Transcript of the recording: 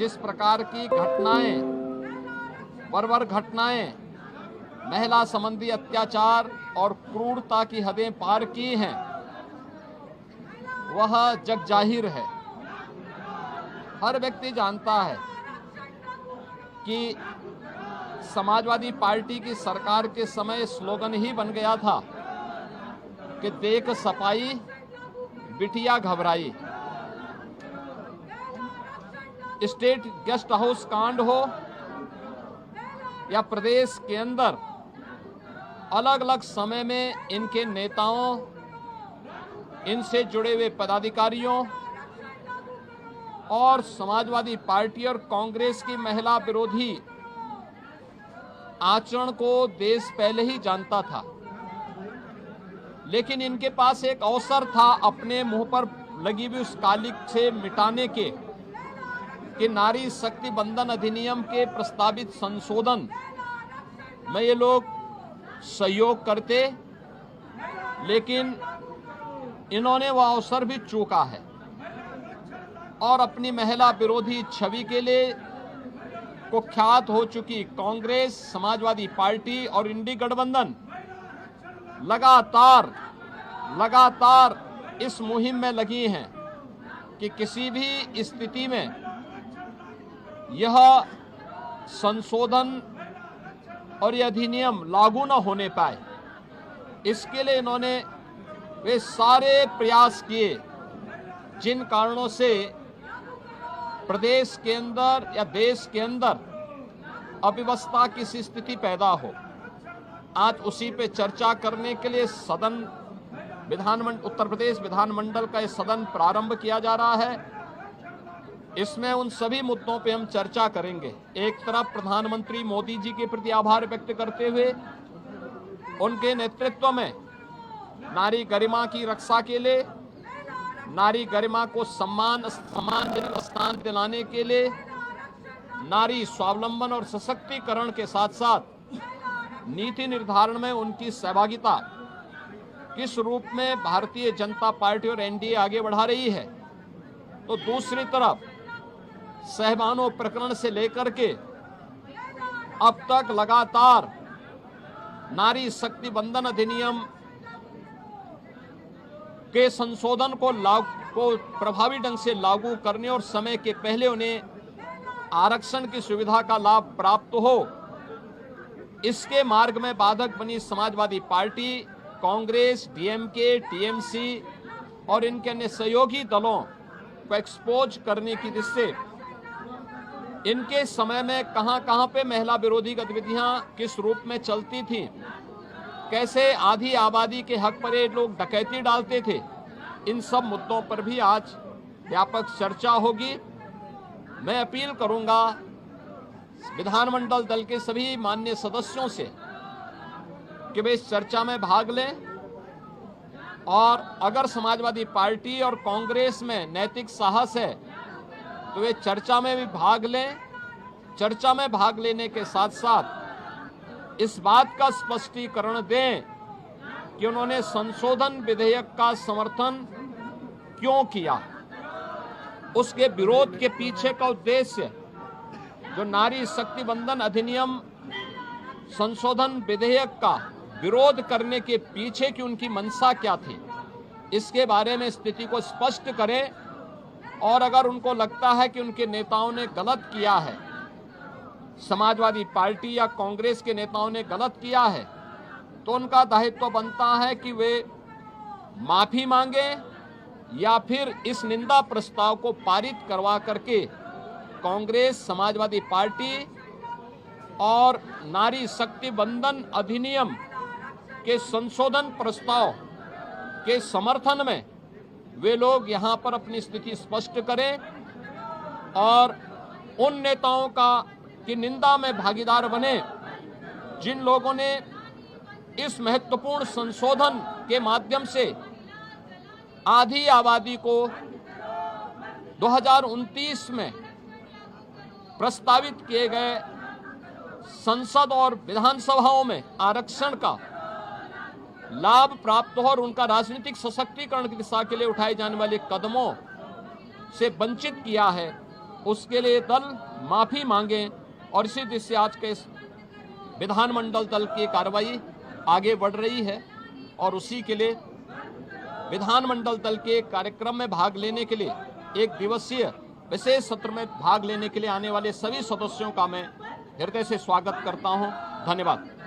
जिस प्रकार की घटनाएं, बर्बर घटनाएं, महिला संबंधी अत्याचार और क्रूरता की हदें पार की हैं, वह जग जाहिर है। हर व्यक्ति जानता है कि समाजवादी पार्टी की सरकार के समय स्लोगन ही बन गया था कि देख सफाई बिटिया घबराई। स्टेट गेस्ट हाउस कांड हो या प्रदेश के अंदर अलग अलग समय में इनके नेताओं, इनसे जुड़े हुए पदाधिकारियों और समाजवादी पार्टी और कांग्रेस की महिला विरोधी आचरण को देश पहले ही जानता था, लेकिन इनके पास एक अवसर था अपने मुंह पर लगी हुई उस कालिक से मिटाने के कि नारी शक्ति बंधन अधिनियम के प्रस्तावित संशोधन में ये लोग सहयोग करते, लेकिन इन्होंने वह अवसर भी चूका है और अपनी महिला विरोधी छवि के लिए कुख्यात हो चुकी कांग्रेस, समाजवादी पार्टी और इंडी गठबंधन लगातार इस मुहिम में लगी हैं कि किसी भी स्थिति में यह संशोधन और यह अधिनियम लागू न होने पाए। इसके लिए इन्होंने वे सारे प्रयास किए जिन कारणों से प्रदेश के अंदर या देश के अंदर अव्यवस्था की स्थिति पैदा हो। आज उसी पे चर्चा करने के लिए सदन उत्तर प्रदेश विधानमंडल का यह सदन प्रारंभ किया जा रहा है। इसमें उन सभी मुद्दों पे हम चर्चा करेंगे। एक तरफ प्रधानमंत्री मोदी जी के प्रति आभार व्यक्त करते हुए उनके नेतृत्व में नारी गरिमा की रक्षा के लिए, नारी गरिमा को सम्मानजनक स्थान दिलाने के लिए, नारी स्वावलंबन और सशक्तिकरण के साथ साथ नीति निर्धारण में उनकी सहभागिता किस रूप में भारतीय जनता पार्टी और एनडीए आगे बढ़ा रही है, तो दूसरी तरफ सहबानो प्रकरण से लेकर के अब तक लगातार नारी शक्ति बंधन अधिनियम के संशोधन को प्रभावी ढंग से लागू करने और समय के पहले उन्हें आरक्षण की सुविधा का लाभ प्राप्त हो, इसके मार्ग में बाधक बनी Samajwadi party, Congress, DMK, TMC और इनके अन्य सहयोगी दलों को एक्सपोज करने की दृष्टि से इनके समय में कहां पे महिला विरोधी गतिविधियां किस रूप में चलती थी, कैसे आधी आबादी के हक पर ये लोग डकैती डालते थे, इन सब मुद्दों पर भी आज व्यापक चर्चा होगी। मैं अपील करूंगा विधानमंडल दल के सभी माननीय सदस्यों से कि वे इस चर्चा में भाग लें और अगर समाजवादी पार्टी और कांग्रेस में नैतिक साहस है तो वे चर्चा में भी भाग लें। चर्चा में भाग लेने के साथ साथ इस बात का स्पष्टीकरण दें कि उन्होंने संशोधन विधेयक का समर्थन क्यों किया, उसके विरोध के पीछे का उद्देश्य, जो नारी शक्ति बंधन अधिनियम संशोधन विधेयक का विरोध करने के पीछे की उनकी मंशा क्या थी, इसके बारे में स्थिति को स्पष्ट करें। और अगर उनको लगता है कि उनके नेताओं ने गलत किया है, समाजवादी पार्टी या कांग्रेस के नेताओं ने गलत किया है, तो उनका दायित्व बनता है कि वे माफी मांगे या फिर इस निंदा प्रस्ताव को पारित करवा करके कांग्रेस, समाजवादी पार्टी और नारी शक्ति बंधन अधिनियम के संशोधन प्रस्ताव के समर्थन में वे लोग यहां पर अपनी स्थिति स्पष्ट करें और उन नेताओं की निंदा में भागीदार बने जिन लोगों ने इस महत्वपूर्ण संशोधन के माध्यम से आधी आबादी को 2029 में प्रस्तावित किए गए संसद और विधानसभाओं में आरक्षण का लाभ प्राप्त हो और उनका राजनीतिक सशक्तिकरण की दिशा के लिए उठाए जाने वाले कदमों से वंचित किया है। उसके लिए दल माफी मांगे और इसी दृष्टि से आज के इस विधानमंडल दल की कार्रवाई आगे बढ़ रही है और उसी के लिए विधानमंडल दल के कार्यक्रम में भाग लेने के लिए एक दिवसीय विशेष सत्र में भाग लेने के लिए आने वाले सभी सदस्यों का मैं हृदय से स्वागत करता हूं। धन्यवाद।